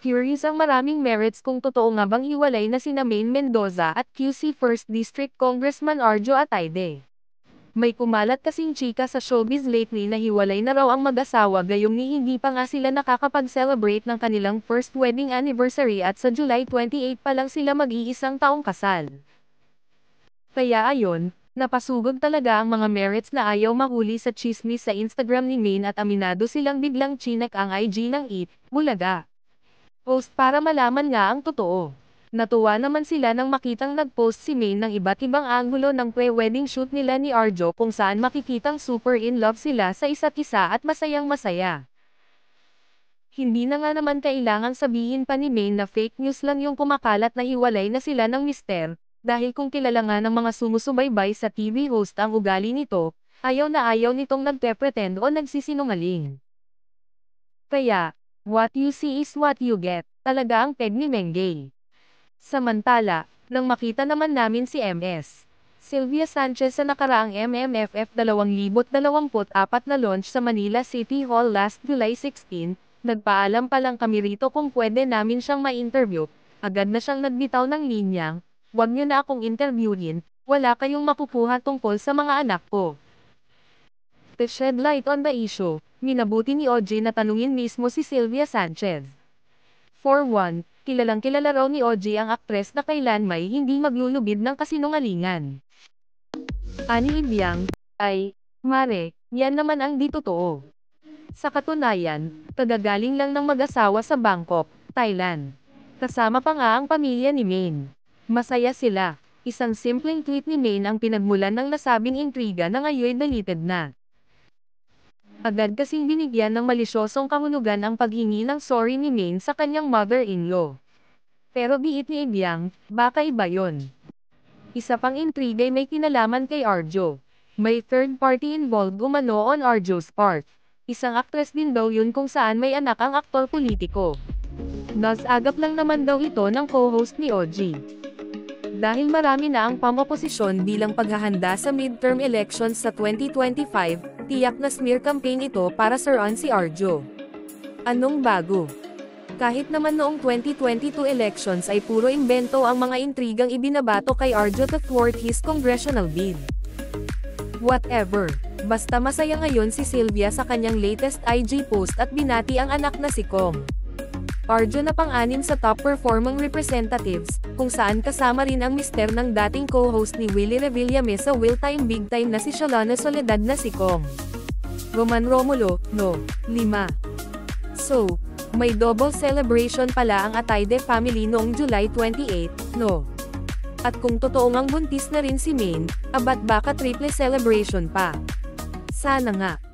Curious ang maraming merits kung totoo nga bang hiwalay na sina Maine Mendoza at QC 1st District Congressman Arjo Atayde. May kumalat kasing chika sa showbiz lately na hiwalay na raw ang mag-asawa gayong ni hindi pa nga sila nakakapag-celebrate ng kanilang first wedding anniversary at sa July 28 pa lang sila mag-iisang taong kasal. Kaya ayon, napasugod talaga ang mga merits na ayaw mahuli sa chismis sa Instagram ni Maine at aminado silang biglang chinek ang IG ng Eat, Bulaga post para malaman nga ang totoo. Natuwa naman sila nang makitang nag-post si Maine ng iba't ibang anggulo ng pre-wedding shoot nila ni Arjo kung saan makikitang super in love sila sa isa't isa at masayang masaya. Hindi na nga naman kailangan sabihin pa ni Maine na fake news lang yung kumakalat na hiwalay na sila ng mister, dahil kung kilala nga ng mga sumusubaybay sa TV host ang ugali nito, ayaw na ayaw nitong nagpe-pretend o nagsisinungaling. Kaya, what you see is what you get, talaga ang peg ni Mengay. Samantala, nang makita naman namin si Ms. Sylvia Sanchez sa nakaraang MMFF 2024 na launch sa Manila City Hall last July 16, nagpaalam pa lang kami rito kung pwede namin siyang ma-interview, agad na siyang nagbitaw ng linyang, "Wag niyo na akong interviewin, wala kayong makukuha tungkol sa mga anak ko." To shed light on the issue, minabuti ni OJ na tanungin mismo si Sylvia Sanchez. For one, kilalang-kilala raw ni OJ ang aktres na kailanmay hindi maglulubid ng kasinungalingan. Ani Ibiang, ay, mare, yan naman ang di totoo. Sa katunayan, kagagaling lang ng mag-asawa sa Bangkok, Thailand. Kasama pa nga ang pamilya ni Maine. Masaya sila. Isang simpleng tweet ni Maine ang pinagmulan ng nasabing intriga na ngayon deleted na. Agad kasing binigyan ng malisyosong kahulugan ang paghingi ng sorry ni Maine sa kanyang mother-in-law. Pero biit ni Ibiang, baka iba yon. Isa pang intriga may kinalaman kay Arjo. May third party involved umano on Arjo's part. Isang aktres din daw yun kung saan may anak ang aktor politiko. Nasagap lang naman daw ito ng co-host ni OG. Dahil marami na ang pamoposisyon bilang paghahanda sa midterm elections sa 2025, tiyak na smear campaign ito para saruan si Arjo. Anong bago? Kahit naman noong 2022 elections ay puro imbento ang mga intrigang ibinabato kay Arjo to thwart his congressional bid. Whatever. Basta masaya ngayon si Sylvia sa kanyang latest IG post at binati ang anak na si Kong. Arjo na pang-anim sa top-performing representatives, kung saan kasama rin ang mister ng dating co-host ni Willie Revillame sa Will Time Big Time na si Shalana Soledad na si Kong. Roman Romulo, no, 5. So, may double celebration pala ang Atayde family noong July 28, no? At kung totoo ngang buntis na rin si Maine, abat baka triple celebration pa. Sana nga.